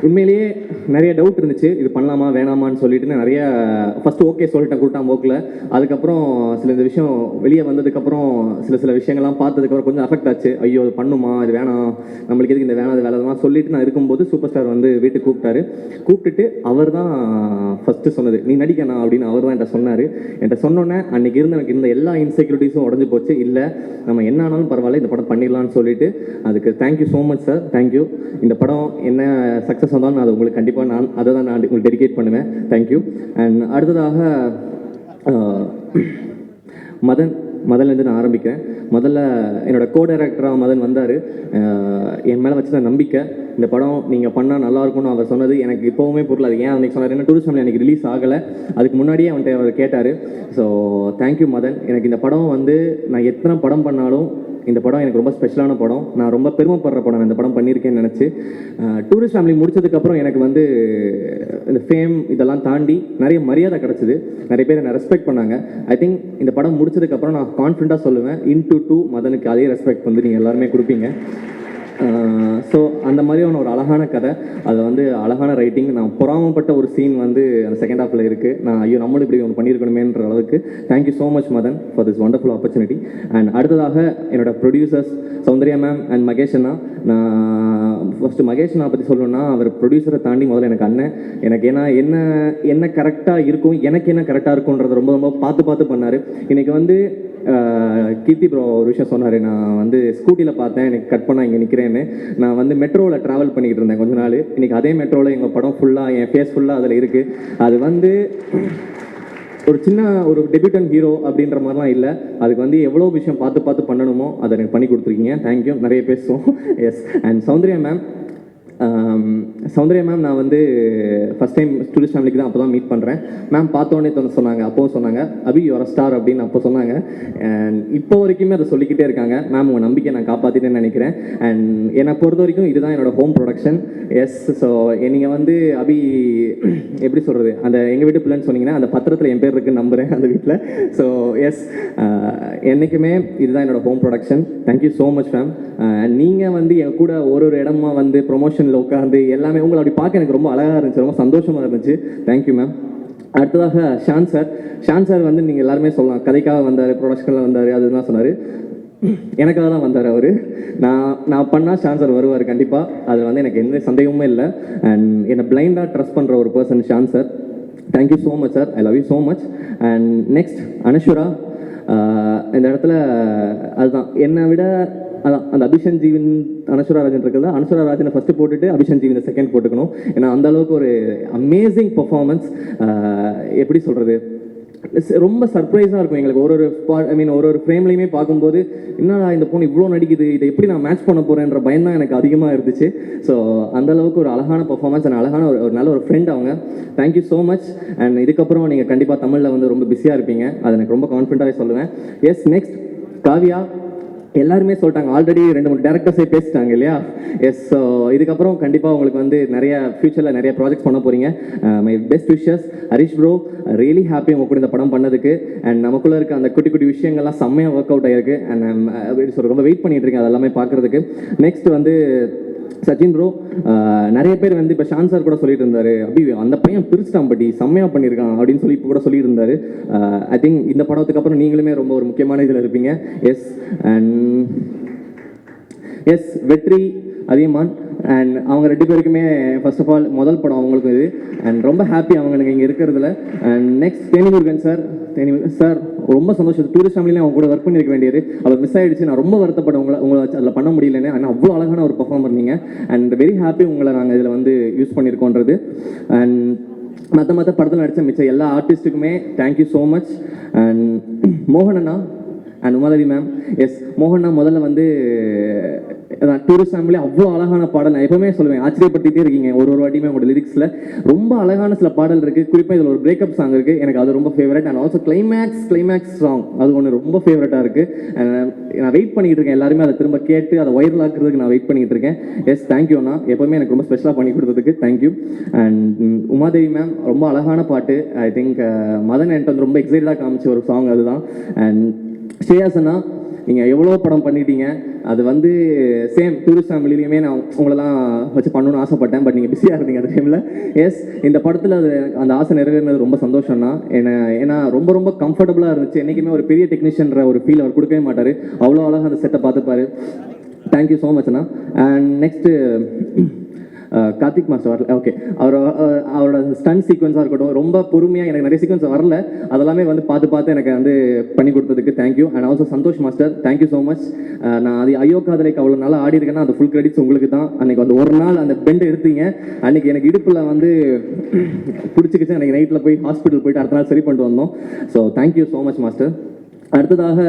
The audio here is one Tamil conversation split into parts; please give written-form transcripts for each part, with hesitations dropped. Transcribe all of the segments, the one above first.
உண்மையிலேயே நிறைய டவுட் இருந்துச்சு, இது பண்ணலாமா வேணாமான்னு சொல்லிட்டு. நிறைய ஃபர்ஸ்ட் ஓகே சொல்லிட்டேன் கூட்டாம் போக்கில். அதுக்கப்புறம் இந்த விஷயம் வெளியே வந்ததுக்கப்புறம் சில விஷயங்கள்லாம் பார்த்ததுக்கப்புறம் கொஞ்சம் அஃபெக்ட் ஆச்சு. ஐயோ இது பண்ணுமா, இது வேணாம், நம்மளுக்கு எதுக்கு இந்த வேணாம் இது வேலைலாம் சொல்லிட்டு நான் இருக்கும்போது சூப்பர் ஸ்டார் வந்து வீட்டுக்கு கூப்பிட்டுட்டு அவர் தான் ஃபஸ்ட்டு சொன்னது, நீ நடிக்கணும் அப்படின்னு அவர் தான் என்கிட்ட சொன்னார். என்கிட்ட சொன்னோன்னே அன்றைக்கி எனக்கு இருந்த எல்லா இன்செக்யூரிட்டிஸும் உடஞ்சி போச்சு. இல்லை நம்ம என்ன ஆனாலும் பரவாயில்ல, இந்த படம் பண்ணிடலான்னு சொல்லிட்டு அதுக்கு thank you so much sir, thank you. இந்த படம் என்ன சக்ஸஸ் வந்தாலும் நான் அது உங்களுக்கு கண்டிப்பாக அதை தான் நான் உங்களுக்கு டெடிகேட் பண்ணுவேன். தேங்க்யூ. அண்ட் அடுத்ததாக மதன்லேருந்து நான் ஆரம்பிக்கிறேன். முதல்ல என்னோட கோ டைரக்டராக மதன் வந்தார். என் மேலே வச்சுருந்த நம்பிக்கை, இந்த படம் நீங்கள் பண்ணால் நல்லாயிருக்கும்னு அவர் சொன்னது எனக்கு இப்போவுமே பொருள். அது ஏன் அன்றைக்கி சொன்னார், என்ன டூரிஸ்ட் ஃபேமிலி அன்றைக்கி ரிலீஸ் ஆகலை, அதுக்கு முன்னாடியே அவன்கிட்ட அவர் கேட்டார். So thank you Madan. எனக்கு இந்த படம் வந்து நான் எத்தனை படம் பண்ணாலும் இந்த படம் எனக்கு ரொம்ப ஸ்பெஷலான படம். நான் ரொம்ப பெருமைப்படுற படம் இந்த படம் பண்ணியிருக்கேன்னு நினச்சி. டூரிஸ்ட் ஃபேமிலி முடிச்சதுக்கப்புறம் எனக்கு வந்து இந்த ஃபேம் இதெல்லாம் தாண்டி நிறைய மரியாதை கிடச்சிது. நிறைய பேர் என்னை ரெஸ்பெக்ட் பண்ணாங்க. ஐ திங்க் இந்த படம் முடிச்சதுக்கப்புறம் நான் கான்ஃபிடண்ட்டாக சொல்லுவேன், இன்டு 2 மதனுக்கு அதே ரெஸ்பெக்ட் வந்து நீங்கள் எல்லாருமே கொடுப்பீங்க. ஸோ அந்த மாதிரியான ஒரு அழகான கதை, அது வந்து அழகான ரைட்டிங். நான் பொறாமப்பட்ட ஒரு சீன் வந்து அந்த செகண்ட் ஹாஃபில் இருக்குது. நான் ஐயோ நம்மளும் இப்படி ஒன்று பண்ணியிருக்கணுமேன்ற அளவுக்கு thank you so much Madhan for this wonderful opportunity. And அடுத்ததாக என்னோட producers Soundarya ma'am and Mahesh அண்ணா. நான் ஃபஸ்ட்டு மகேஷ் அண்ணா பற்றி சொல்லணும்னா, அவர் ப்ரொடியூசரை தாண்டி முதல்ல எனக்கு அண்ணன். எனக்கு ஏன்னா என்ன கரெக்டாக இருக்கும், எனக்கு என்ன கரெக்டாக இருக்கும்ன்றது ரொம்ப பார்த்து பண்ணார். இன்றைக்கி வந்து கீர்த்தி ப்ரோ ஒரு விஷயம் சொன்னார், நான் வந்து ஸ்கூட்டியில் பார்த்தேன், எனக்கு கட் பண்ணால் இங்கே நிற்கிறேன்னு. நான் வந்து மெட்ரோவில் ட்ராவல் பண்ணிக்கிட்டு இருந்தேன் கொஞ்ச நாள். இன்றைக்கி அதே மெட்ரோவில் எங்கள் படம் ஃபுல்லாக, என் ஃபேஸ் ஃபுல்லாக அதில் இருக்குது. அது வந்து ஒரு சின்ன ஒரு டெபியூட்டன் ஹீரோ அப்படின்ற மாதிரிலாம் இல்லை. அதுக்கு வந்து எவ்வளோ விஷயம் பார்த்து பண்ணணுமோ அதை எனக்கு பண்ணி கொடுத்துருக்கீங்க. தேங்க்யூ. நிறைய பேசுவோம். எஸ். அண்ட் சௌந்தர்யா மேம் நான் வந்து ஃபஸ்ட் டைம் டூரிஸ்ட் ஃபேமிலிக்கு தான் அப்போ தான் மீட் பண்ணுறேன். மேம் பார்த்தோன்னே சொன்னாங்க, அப்போவும் சொன்னாங்க, அபி யுவர் ஸ்டார் அப்படின்னு அப்போ சொன்னாங்க. அண்ட் இப்போ வரைக்குமே அதை சொல்லிக்கிட்டே இருக்காங்க. மேம் உங்கள் நம்பிக்கை நான் காப்பாற்றிட்டேன்னு நினைக்கிறேன். அண்ட் என்னை பொறுத்த வரைக்கும் இதுதான் என்னோடய ஹோம் ப்ரொடக்ஷன். எஸ். ஸோ நீங்கள் வந்து அபி எப்படி சொல்கிறது, அந்த எங்கள் வீட்டு பிள்ளைன்னு சொன்னீங்கன்னா அந்த பத்திரத்தில் என் பேர் இருக்குன்னு நம்புகிறேன் அந்த வீட்டில். ஸோ எஸ், என்றைக்குமே இதுதான் என்னோடய home production. Thank you so much ma'am. நீங்கள் வந்து என் கூட ஒரு இடமா வந்து ப்ரொமோஷனில் உட்காந்து எல்லாமே உங்களை அப்படி பார்க்க எனக்கு ரொம்ப அழகாக இருந்துச்சு, ரொம்ப சந்தோஷமாக இருந்துச்சு. Thank you ma'am. அடுத்ததாக ஷான் சார் வந்து நீங்கள் எல்லாருமே சொல்லலாம், கதைக்காக வந்தார், ப்ரொடக்ஷனில் வந்தார், அதுதான் சொன்னார். எனக்காக தான் வந்தார் அவர். நான் பண்ணால் ஷான் சார் வருவார் கண்டிப்பாக. அதில் வந்து எனக்கு எந்த சந்தேகமுமே இல்லை. அண்ட் என்னை பிளைண்டாக ட்ரஸ்ட் பண்ணுற ஒரு person Shaan sir. Thank you so much sir, I love you so much. And next Anaswara. இந்த இடத்துல அதுதான் என்னை விட அதான் அந்த அபிஷன் ஜீவன் அனஸ்வரா ராஜன் இருக்குல்ல, அனஸ்வரா ராஜனை ஃபஸ்ட்டு போட்டுட்டு அபிஷன் ஜீவனை செகண்ட் போட்டுக்கணும். ஏன்னா அந்தளவுக்கு ஒரு அமேசிங் பர்ஃபார்மன்ஸ். எப்படி சொல்கிறது, ரொம்ப சர்ப்ரைஸாக இருக்கும் எங்களுக்கு. ஒரு ஃப்ரேம்லையுமே பார்க்கும்போது என்னடா இந்த பொண்ணு இவ்வளோ நடிக்குது, இதை எப்படி நான் மேட்ச் பண்ண போகிறேன்ற பயம் தான் எனக்கு அதிகமாக இருந்துச்சு. ஸோ அந்தளவுக்கு ஒரு அழகான பர்ஃபார்மன்ஸ் அண்ட் அழகான ஒரு நல்ல ஒரு ஃப்ரெண்ட் அவங்க. Thank you so much. அண்ட் இதுக்கப்புறம் நீங்கள் கண்டிப்பாக தமிழில் வந்து ரொம்ப பிஸியாக இருப்பீங்க, அதை எனக்கு ரொம்ப கான்ஃபிடண்ட்டாகவே சொல்லுவேன். எஸ். நெக்ஸ்ட் காவியா. எல்லாருமே சொல்லிட்டாங்க, ஆல்ரெடி 2-3 டேரக்டர்ஸே பேசிட்டாங்க இல்லையா. எஸ். ஸோ இதுக்கப்புறம் கண்டிப்பாக உங்களுக்கு வந்து நிறைய ஃபியூச்சரில் நிறைய ப்ராஜெக்ட்ஸ் பண்ண போகிறீங்க. My best wishes. Harish bro, really happy உங்கள் கூட இந்த படம் பண்ணதுக்கு. அண்ட் நமக்குள்ளே இருக்க அந்த குட்டி விஷயங்கள்லாம் செம்மையாக ஒர்க் அவுட் ஆகிருக்கு. அண்ட் ரொம்ப வெயிட் பண்ணிட்டு இருக்கேன் அதெல்லாமே பார்க்குறதுக்கு. நெக்ஸ்ட் வந்து சச்சின் ப்ரோ. நிறைய பேர் வந்து இப்போ ஷான் சார் கூட சொல்லிட்டு இருந்தார், அப்படி அந்த பையன் பிரிச்சுட்டான் பட்டி செம்மையாக பண்ணியிருக்கான் அப்படின்னு சொல்லி இப்போ கூட சொல்லிட்டு இருந்தார். ஐ திங்க் இந்த படத்துக்கு அப்புறம் நீங்களுமே ரொம்ப ஒரு முக்கியமான இதில் இருப்பீங்க. எஸ். அண்ட் எஸ், வெற்றி அதியமான். அண்ட் அவங்க 2 பேருக்குமே ஃபர்ஸ்ட் ஆஃப் ஆல் முதல் படம் அவங்களுக்கு இது. அண்ட் ரொம்ப ஹாப்பி அவங்களுக்கு இங்கே இருக்கிறதுல. And next தேனிமுருகன் sir. சார் ரொம்ப சந்தோஷம், டூரிஸ்ட் ஃபேமிலியில் அவங்க கூட ஒர்க் பண்ணியிருக்க வேண்டியது அவர் மிஸ் ஆகிடுச்சு. நான் ரொம்ப வருத்தப்படும் உங்களை வச்சு அதில் பண்ண முடியலன்னு. ஆனால் அவ்வளோ அழகான ஒரு பர்ஃபார்மர் நீங்கள். அண்ட் வெரி ஹாப்பி உங்களை நாங்கள் இதில் வந்து யூஸ் பண்ணியிருக்கோன்றது. அண்ட் மற்ற படத்தில் நடித்த மிச்சம் எல்லா ஆர்டிஸ்ட்டுக்குமே தேங்க்யூ ஸோ மச். அண்ட் மோகன் அண்ணா அண்ட் உமாதேவி மேம். எஸ். மோகன்னா முதல்ல வந்து டூரிஸ்ட் ஃபேமிலி அவ்வளோ அழகான பாடல் நான் எப்பவுமே சொல்லுவேன், ஆச்சரியப்படுத்திட்டே இருக்கீங்க ஒரு வாட்டியுமே உங்களோட லிரிக்ஸில். ரொம்ப அழகான சில பாடல் இருக்குது. குறிப்பாக இதில் ஒரு பிரேக்கப் சாங் இருக்குது, எனக்கு அது ரொம்ப favourite. And also climax song அது ஒன்று ரொம்ப ஃபேவரட்டாக இருக்குது. நான் வெயிட் பண்ணிக்கிட்டு இருக்கேன், எல்லாருமே அதை திரும்ப கேட்டு அதை வைரல் ஆக்குறதுக்கு நான் வெயிட் பண்ணிக்கிட்டு இருக்கேன். எஸ். தேங்க்யூ அண்ணா, எப்போவுமே எனக்கு ரொம்ப ஸ்பெஷலாக பண்ணி கொடுத்ததுக்கு தேங்க்யூ. அண்ட் உமாதேவி மேம் ரொம்ப அழகான பாட்டு. ஐ திங்க் மதன் என்கிட்ட வந்து ரொம்ப எக்ஸைட்டடாக காமிச்ச ஒரு சாங் அதுதான். அண்ட் ஸ்ரேயாஸ் அண்ணா, நீங்கள் எவ்வளோ படம் பண்ணிட்டீங்க. அது வந்து சேம் டூரிஸ்ட் ஃபேமிலியுமே நான் உங்களெல்லாம் வச்சு பண்ணணும்னு ஆசைப்பட்டேன். பட் நீங்கள் பிஸியாக இருந்தீங்க அந்த டைமில். எஸ், இந்த படத்தில் அது அந்த ஆசை நிறைவேறினது ரொம்ப சந்தோஷம்னா. ஏன்னா ரொம்ப ரொம்ப கம்ஃபர்டபுளாக இருந்துச்சு. என்றைக்குமே ஒரு பெரிய டெக்னீஷியன்ற ஒரு ஃபீல் அவர் கொடுக்கவே மாட்டார். அவ்வளோ அழகாக அந்த செட்டை பார்த்துப்பாரு. தேங்க்யூ ஸோ மச் அண்ணா. அண்ட் நெக்ஸ்ட்டு கார்த்திக் மாஸ்டர் வரல. ஓகே, அவரோட ஸ்டன் சீக்வன்ஸாக இருக்கட்டும், ரொம்ப பொறுமையாக எனக்கு நிறைய சீக்வன்ஸ் வரல, அதெல்லாமே வந்து பார்த்து எனக்கு வந்து பண்ணி கொடுத்ததுக்கு thank you. And also Santhosh master, thank you so much. நான் அது ஐயோ காதலைக்கு அவ்வளோ நாளாக ஆடி இருக்கேன்னா அது ஃபுல் கிரெடிட்ஸ் உங்களுக்கு தான். அன்றைக்கி வந்து ஒரு நாள் அந்த பெண்ட் எடுத்தீங்க, அன்றைக்கி எனக்கு இடுப்பில் வந்து பிடிச்சிக்கிச்சு. அன்றைக்கி நைட்டில் போய் ஹாஸ்பிட்டல் போயிட்டு அடுத்த நாள் சரி பண்ணிட்டு வந்தோம். So thank you so much master. அடுத்ததாக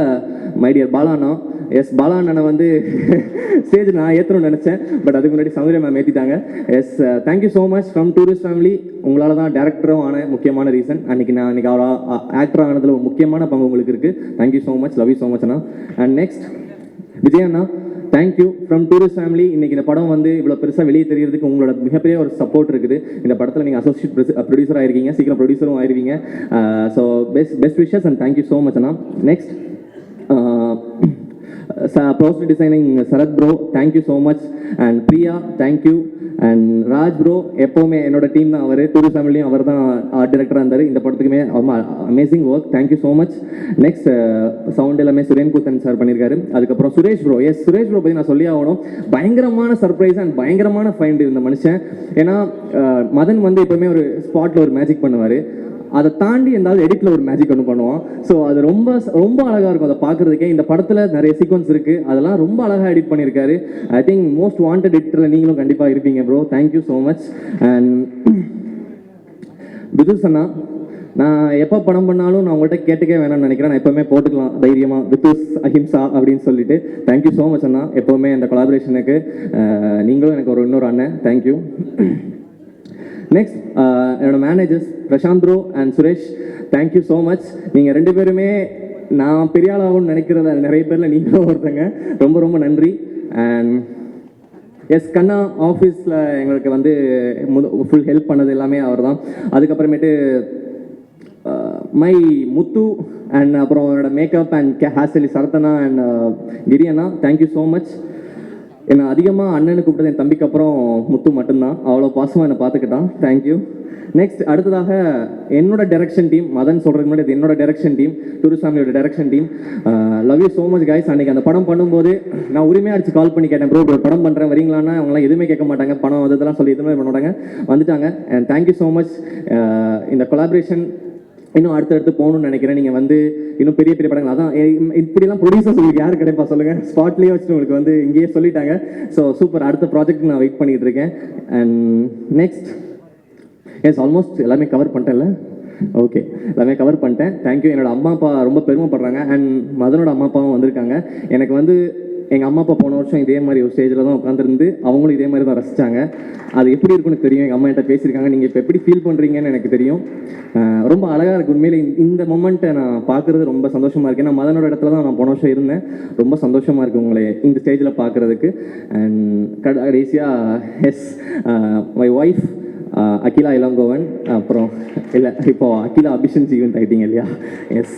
மை டியர் பாலாண்ணா. எஸ், பாலாண்ணனை வந்து ஸ்டேஜ் நான் ஏற்றணும்னு நினச்சேன், பட் அதுக்கு முன்னாடி சௌந்தர்யா மேம் ஏற்றிட்டாங்க. Yes, thank you so much from tourist family. உங்களால் தான் டேரக்டரும் ஆன முக்கியமான ரீசன். அன்றைக்கி அவர் ஆக்டர் ஆனதில் ஒரு முக்கியமான பங்கு உங்களுக்கு இருக்குது. Thank you so much, love you so much அண்ணா. And next Vijay Anna, thank you from tourist family. இன்றைக்கி இந்த படம் வந்து இவ்வளோ பெருசாக வெளியே தெரியறதுக்கு உங்களோட மிகப்பெரிய ஒரு சப்போர்ட் இருக்குது. இந்த படத்தில் நீங்கள் அசோசியேட் ப்ரொடியூசர் ஆயிருக்கீங்க, சீக்கிரம் ப்ரொடியூசரும் ஆயிருவீங்க. So best wishes and thank you so much அண்ணா. நெக்ஸ்ட் ப்ரோஸ்ட் designing Sarath bro, thank you so much. And Priya, thank you. And Raj bro, எப்போவுமே என்னோட டீம் தான் அவர். டூரிஸ்ட் ஃபேமிலியும் அவர் தான் ஆர்ட் டைரக்டராக இருந்தார். இந்த படத்துக்குமே amazing work, thank you so much. Next sound எல்லாமே சுரேன் கூத்தன் சார் பண்ணியிருக்காரு. அதுக்கப்புறம் Suresh bro. Yes, Suresh bro பற்றி நான் சொல்லி ஆகணும். பயங்கரமான சர்ப்ரைஸ் அண்ட் பயங்கரமான ஃபைண்ட் இந்த மனுஷன். ஏன்னா மதன் வந்து எப்போவுமே ஒரு ஸ்பாட்டில் ஒரு மேஜிக் பண்ணுவார், அதை தாண்டி எந்தாவது எடிட்டில் ஒரு மேஜிக் ஒன்று பண்ணுவோம். ஸோ அது ரொம்ப ரொம்ப அழகாக இருக்கும் அதை பார்க்குறதுக்கே. இந்த படத்தில் நிறைய சீக்வன்ஸ் இருக்குது, அதெல்லாம் ரொம்ப அழகாக எடிட் பண்ணியிருக்காரு. ஐ திங்க் மோஸ்ட் வாண்டட் எடிட்டரில் நீங்களும் கண்டிப்பாக இருப்பீங்க bro. Thank you so much. And பிதுஸ் அண்ணா, நான் எப்போ படம் பண்ணாலும் நான் உங்கள்கிட்ட கேட்டுக்கே வேணாம்னு நினைக்கிறேன். நான் எப்போவுமே போட்டுக்கலாம் தைரியமாக வித்துஸ் அஹிம்சா அப்படின்னு சொல்லிட்டு. தேங்க்யூ ஸோ மச் அண்ணா, எப்போவுமே இந்த கொலாபரேஷனுக்கு. நீங்களும் எனக்கு இன்னொரு அண்ணன், தேங்க்யூ. நெக்ஸ்ட் என்னோட managers Prashanth bro and Suresh, thank you so much. நீங்கள் ரெண்டு பேருமே நான் பெரிய ஆளாகும்னு நினைக்கிறத நிறைய பேரில் நீங்களும் ஒருத்தங்க. ரொம்ப ரொம்ப நன்றி. அண்ட் எஸ், கண்ணா ஆஃபீஸில் எங்களுக்கு வந்து ஃபுல் ஹெல்ப் பண்ணது எல்லாமே அவர் தான். அதுக்கப்புறமேட்டு மை முத்து அண்ட் அப்புறம் அவரோட மேக்கப் அண்ட் ஹேர் ஸ்டைலிஸ்ட் சரத்தனா அண்ட் கிரியண்ணா, தேங்க்யூ ஸோ மச். என்னை அதிகமாக அண்ணனு கூப்பிட்டது என் தம்பிக்கு அப்புறம் முத்து மட்டும்தான். அவ்வளோ பாசமாக என்னை பார்த்துக்கிட்டான், தேங்க்யூ. நெக்ஸ்ட் அடுத்ததாக என்னோட டைரக்ஷன் டீம், மதன் சொல்கிறதுக்கு முன்னாடி அது என்னோட டைரக்ஷன் டீம், டூரிஸ்ட் ஃபேமிலியோட direction team. Love you so much guys. அன்றைக்கி அந்த படம் பண்ணும்போது நான் உரிமையாக அடிச்சு கால் பண்ணி கேட்டேன், ப்ரோ ஒரு படம் பண்ணுறேன் வரீங்களான்னா அவங்களாம் எதுவுமே கேட்க மாட்டாங்க, பணம் அதெல்லாம் சொல்லி எதுவுமே பண்ண மாட்டாங்க, வந்துட்டாங்க. And thank you so much. இந்த கொலாபரேஷன் இன்னும் அடுத்தடுத்து போகணும்னு நினைக்கிறேன். நீங்கள் வந்து இன்னும் பெரிய பெரிய படங்கள், அதான் இப்படிலாம் ப்ரொடியூசர்ஸ் உங்களுக்கு யார் கிடைப்பா சொல்லுங்கள், ஸ்பாட்லேயே வச்சுட்டு உங்களுக்கு வந்து இங்கேயே சொல்லிட்டாங்க. ஸோ சூப்பர், அடுத்த ப்ராஜெக்ட் நான் வெயிட் பண்ணிகிட்டு இருக்கேன். அண்ட் நெக்ஸ்ட் எஸ், ஆல்மோஸ்ட் எல்லாமே கவர் பண்ணிட்டேன்ல. ஓகே, எல்லாமே கவர் பண்ணிட்டேன், தேங்க்யூ. என்னோட அம்மா அப்பா ரொம்ப பெருமைப்படுறாங்க. அண்ட் மதனோட அம்மா அப்பாவும் வந்திருக்காங்க. எனக்கு வந்து எங்கள் அம்மா அப்பா போன வருஷம் இதே மாதிரி ஒரு ஸ்டேஜில் தான் உட்காந்துருந்து அவங்களும் இதே மாதிரி தான் ரசித்தாங்க. அது எப்படி இருக்குன்னு தெரியும். எங்கள் அம்மா என்கிட்ட பேசியிருக்காங்க, நீங்கள் இப்போ எப்படி ஃபீல் பண்ணுறீங்கன்னு எனக்கு தெரியும். ரொம்ப அழகாக இருக்குது உண்மையிலே. இந்த மொமெண்ட்டை நான் பார்க்குறது ரொம்ப சந்தோஷமாக இருக்குது. நான் மதனோட இடத்துல தான் நான் போன வருஷம் இருந்தேன். ரொம்ப சந்தோஷமாக இருக்குது உங்களை இந்த ஸ்டேஜில் பார்க்குறதுக்கு. அண்ட் கடைசியாக yes, my wife Akila Ilangovan, அப்புறம் இல்லை இப்போது அகிலா அபிஷன் ஜீவன் ஆகிட்டீங்க இல்லையா. எஸ்,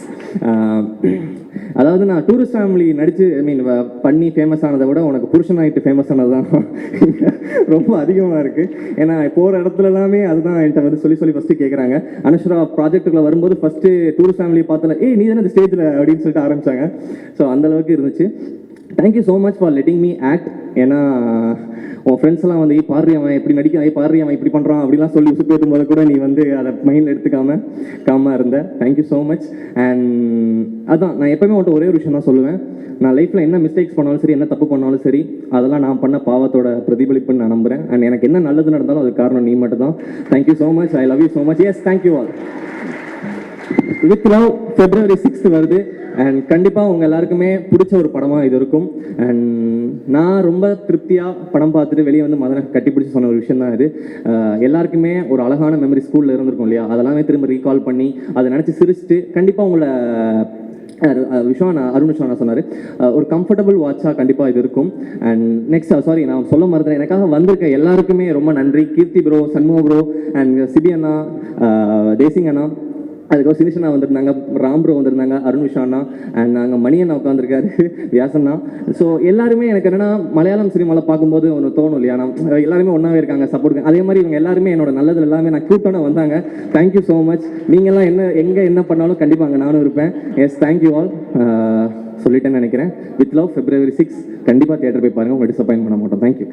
அதாவது நான் டூரிஸ்ட் ஃபேமிலி நடித்து பண்ணி ஃபேமஸ் ஆனதை விட உனக்கு புருஷன் ஆகிட்டு ஃபேமஸ் ஆனது தான் ரொம்ப அதிகமாக இருக்குது. ஏன்னா போகிற இடத்துல எல்லாமே அதுதான் என்கிட்ட வந்து சொல்லி ஃபஸ்ட்டு கேட்குறாங்க. அனுஷ்ரா ப்ராஜெக்ட்டுக்குள்ளே வரும்போது ஃபஸ்ட்டு டூரிஸ்ட் ஃபேமிலி பார்த்தல நீ தானே இந்த ஸ்டேஜில் அப்படின்னு சொல்லிட்டு ஆரம்பித்தாங்க. ஸோ அந்தளவுக்கு இருந்துச்சு. Thank you so much for letting me act. ஏன்னா உன் ஃப்ரெண்ட்ஸ் எல்லாம் வந்து பாரு அவன் எப்படி நடிக்க, பாரு அவன் இப்படி பண்ணுறான் அப்படிலாம் சொல்லி உசுப்பு ஏற்றும் போது கூட நீ வந்து அதை மைண்டில் எடுத்துக்காமல் இருந்த. Thank you so much. அண்ட் அதான் நான் எப்போவுமே உன்ட்டு ஒரே ஒரு விஷயம் தான் சொல்லுவேன். நான் லைஃப்பில் என்ன மிஸ்டேக்ஸ் பண்ணாலும் சரி, என்ன தப்பு பண்ணாலும் சரி, அதெல்லாம் நான் பண்ண பாவத்தோட பிரதிபலிப்புன்னு நான் நம்புகிறேன். அண்ட் எனக்கு என்ன நல்லது நடந்தாலும் அதுக்கு காரணம் நீ மட்டும் தான். Thank you so much. I love you so much. Yes, thank you all. With love February 6th வருது. அண்ட் கண்டிப்பாக உங்கள் எல்லாருக்குமே பிடிச்ச ஒரு படமாக இது இருக்கும். அண்ட் நான் ரொம்ப திருப்தியாக படம் பார்த்துட்டு வெளியே வந்து மதனை கட்டிப்பிடிச்சி சொன்ன ஒரு விஷயம் தான் இது. எல்லாருக்குமே ஒரு அழகான மெமரி ஸ்கூலில் இருந்திருக்கும் இல்லையா, அதெல்லாமே திரும்ப ரீகால் பண்ணி அதை நினச்சி சிரிச்சுட்டு கண்டிப்பாக உங்களை அருண் விஸ்வானா சொன்னார், ஒரு கம்ஃபர்டபுள் வாட்சாக கண்டிப்பாக இது இருக்கும். அண்ட் நெக்ஸ்ட் சாரி நான் சொல்ல மறந்துட்டேன், எனக்காக வந்திருக்க எல்லாருக்குமே ரொம்ப நன்றி. Keerthi bro, Shanmuga bro, and Sibi அண்ணா, தேசிங் அண்ணா, அதுக்கப்புறம் சினிஷனா வந்திருந்தாங்க, ராம்ப்ரோ வந்திருந்தாங்க, அருண் விஷாண்ணா அண்ட் நாங்கள் மணியண்ணா உட்காந்துருக்காரு, வியாசண்ணா. ஸோ எல்லாருமே எனக்கு என்னென்னா மலையாளம் சினிமாவில் பார்க்கும்போது ஒன்று தோணும் இல்லையா, எல்லாருமே ஒன்றாவே இருக்காங்க, சப்போர்ட். அதே மாதிரி இவங்க எல்லாருமே என்னோட நல்லது எல்லாமே நான் கூப்பிட்டோன்னு வந்தாங்க. Thank you so much. நீங்கள்லாம் என்ன பண்ணாலும் கண்டிப்பாக அங்கே நானும் இருப்பேன். Yes, thank you all. சொல்லிட்டேன்னு நினைக்கிறேன். வித் லவ், February 6 கண்டிப்பாக தியேட்டர் போய் பாருங்கள், உங்களை டிசப்பாயின்ட் பண்ண மாட்டோம். தேங்க்யூ.